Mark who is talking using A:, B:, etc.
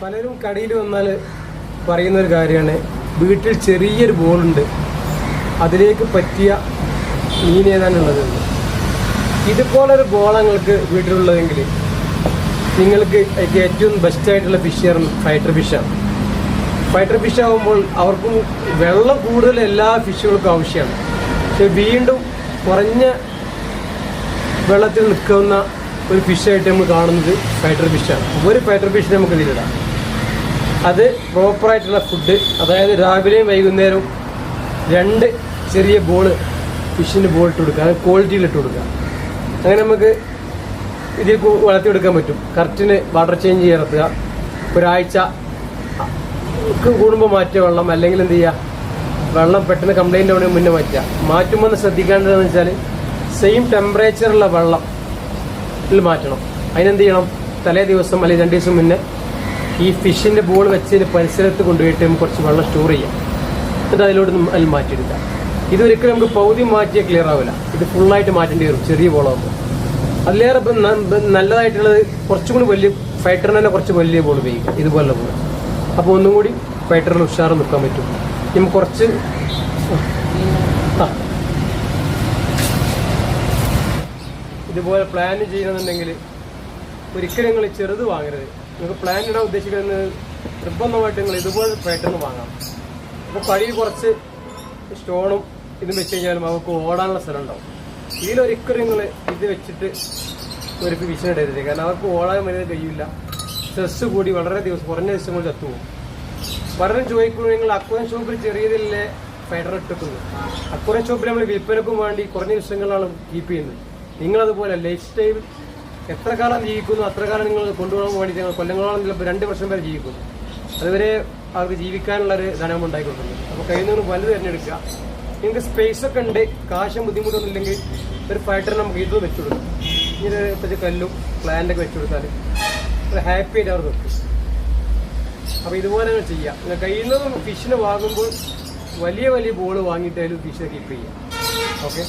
A: പലരും കടയിൽ വന്നാൽ പറയുന്നൊരു കാര്യമാണ്, വീട്ടിൽ ചെറിയൊരു ബോളുണ്ട്, അതിലേക്ക് പറ്റിയ മീൻ ഏതാണുള്ളത്. ഇതുപോലൊരു ബോൾ നിങ്ങൾക്ക് വീട്ടിലുള്ളതെങ്കിൽ നിങ്ങൾക്ക് ഏറ്റവും ബെസ്റ്റായിട്ടുള്ള ഫിഷ് ഫൈറ്റർ ഫിഷാണ്. ഫൈറ്റർ ഫിഷ് ആകുമ്പോൾ അവർക്കും വെള്ളം കൂടുതൽ എല്ലാ ഫിഷുകൾക്കും ആവശ്യമാണ്. പക്ഷെ വീണ്ടും കുറഞ്ഞ വെള്ളത്തിൽ നിൽക്കുന്ന ഒരു ഫിഷായിട്ട് നമ്മൾ കാണുന്നത് ഫൈറ്റർ ഫിഷാണ്. ഒരു ഫൈറ്റർ ഫിഷിനെ നമുക്ക് ഇതിലിടാം. അത് പ്രോപ്പറായിട്ടുള്ള ഫുഡ്, അതായത് രാവിലെയും വൈകുന്നേരവും 2 ചെറിയ ബോള് ഫിഷിന് ബോൾ ഇട്ട് കൊടുക്കുക, അത് ക്വാളിറ്റിയിൽ ഇട്ട് കൊടുക്കുക. അങ്ങനെ നമുക്ക് ഇതിൽ വളർത്തിയെടുക്കാൻ പറ്റും. കറക്റ്റിന് വാട്ടർ ചേഞ്ച് ചെയ്യർത്തുക, ഒരാഴ്ച കൂടുമ്പോൾ മാറ്റിയ വെള്ളം, അല്ലെങ്കിൽ എന്ത് ചെയ്യുക, വെള്ളം പെട്ടെന്ന് കംപ്ലൈൻ്റ് ആവുന്നതിന് മുന്നേ മാറ്റുമ്പോൾ ശ്രദ്ധിക്കേണ്ടതെന്ന് വെച്ചാൽ സെയിം ടെമ്പറേച്ചറുള്ള വെള്ളം മാറ്റണം. അതിനെന്ത് ചെയ്യണം, തലേ ദിവസം അല്ലെങ്കിൽ 2 ദിവസം മുന്നേ ഈ ഫിഷിൻ്റെ ബോൾ വെച്ചതിന് പരിസരത്ത് കൊണ്ടുപോയിട്ട് നമുക്ക് കുറച്ച് വെള്ളം സ്റ്റോർ ചെയ്യാം. എന്നിട്ട് അതിലോട്ട് അതിൽ മാറ്റിയെടുക്കാം. ഇതൊരിക്കലും നമുക്ക് പകുതി മാറ്റിയാൽ ക്ലിയർ ആവില്ല. ഇത് ഫുള്ളായിട്ട് മാറ്റേണ്ടി വരും ചെറിയ ബോളാകുമ്പോൾ. അതിലേറെ നല്ലതായിട്ടുള്ളത് കുറച്ചും കൂടി വലിയ ഫൈറ്ററിന് തന്നെ കുറച്ച് വലിയ ബോൾ ഉപയോഗിക്കാം, ഇതുപോലുള്ള ബോൾ. അപ്പോൾ ഒന്നും കൂടി ഫൈറ്ററിന് ഉഷാറ് നിൽക്കാൻ പറ്റും. നമുക്ക് കുറച്ച് ഇതുപോലെ പ്ലാൻ ചെയ്യണമെന്നുണ്ടെങ്കിൽ ഒരിക്കലും നിങ്ങൾ ചെറുത് വാങ്ങരുത്. നിങ്ങൾക്ക് പ്ലാൻ ഇടാൻ ഉദ്ദേശിക്കുന്നത് നിർബന്ധമായിട്ട് നിങ്ങൾ ഇതുപോലെ ഫൈറ്ററിന് വാങ്ങാം. അപ്പോൾ കടിയിൽ കുറച്ച് സ്റ്റോണും ഇതും വെച്ച് കഴിഞ്ഞാലും അവർക്ക് ഓടാനുള്ള സ്ഥലം ഉണ്ടാവും. ഇതിലൊരിക്കലും നിങ്ങൾ ഇത് വെച്ചിട്ട് ഒരു ഫിഷിനിടരുത്. കാരണം അവർക്ക് ഓടാൻ വരുന്നത് കഴിയില്ല. സ്ട്രെസ് കൂടി വളരെ കുറഞ്ഞ ദിവസം കൊണ്ട് ചത്തുപോകും. പലരും ചോദിക്കുമ്പോൾ നിങ്ങൾ അക്വേറിയം ഷോപ്പിൽ ചെറിയതിലെ ഫൈറ്റർ ഇട്ടിട്ടുണ്ട്. അക്വേറിയം ഷോപ്പിൽ നമ്മൾ വിൽപ്പനക്കും വേണ്ടി കുറഞ്ഞ ദിവസങ്ങളാണ് കീപ്പ് ചെയ്യുന്നത്. നിങ്ങളതുപോലെ ലൈഫ് സ്റ്റൈൽ എത്ര കാലം ജീവിക്കുന്നു അത്ര കാലം നിങ്ങൾ കൊണ്ടുപോകാൻ വേണ്ടി നിങ്ങൾ കൊല്ലങ്ങളോളം ചിലപ്പോൾ 2 വർഷം വരെ ജീവിക്കുന്നു. അതുവരെ അവർക്ക് ജീവിക്കാനുള്ളൊരു ധനം ഉണ്ടായിക്കൊണ്ടിരുന്നത്. അപ്പോൾ കഴിയുന്നതിന് വലുത് തിരഞ്ഞെടുക്കുക. നിങ്ങൾക്ക് സ്പേസ് ഒക്കെ ഉണ്ട്, കാശും ബുദ്ധിമുട്ടൊന്നും ഇല്ലെങ്കിൽ ഒരു ഫൈറ്റർ നമുക്ക് ഇത് വെച്ചു കൊടുക്കും. ഇങ്ങനെ കുറച്ച് കല്ലും പ്ലാന്റൊക്കെ വെച്ചു കൊടുത്താൽ ഒരു ഹാപ്പി ആയിട്ട് അവർ വെക്കും. അപ്പോൾ ഇതുപോലെ നിങ്ങൾ ചെയ്യാം. നിങ്ങൾ കഴിയുന്നതും ഫിഷിനെ വാങ്ങുമ്പോൾ വലിയ ബോൾ വാങ്ങിയിട്ട് അതിൽ ഫിഷിനെ കീപ്പ് ചെയ്യാം. ഓക്കെ.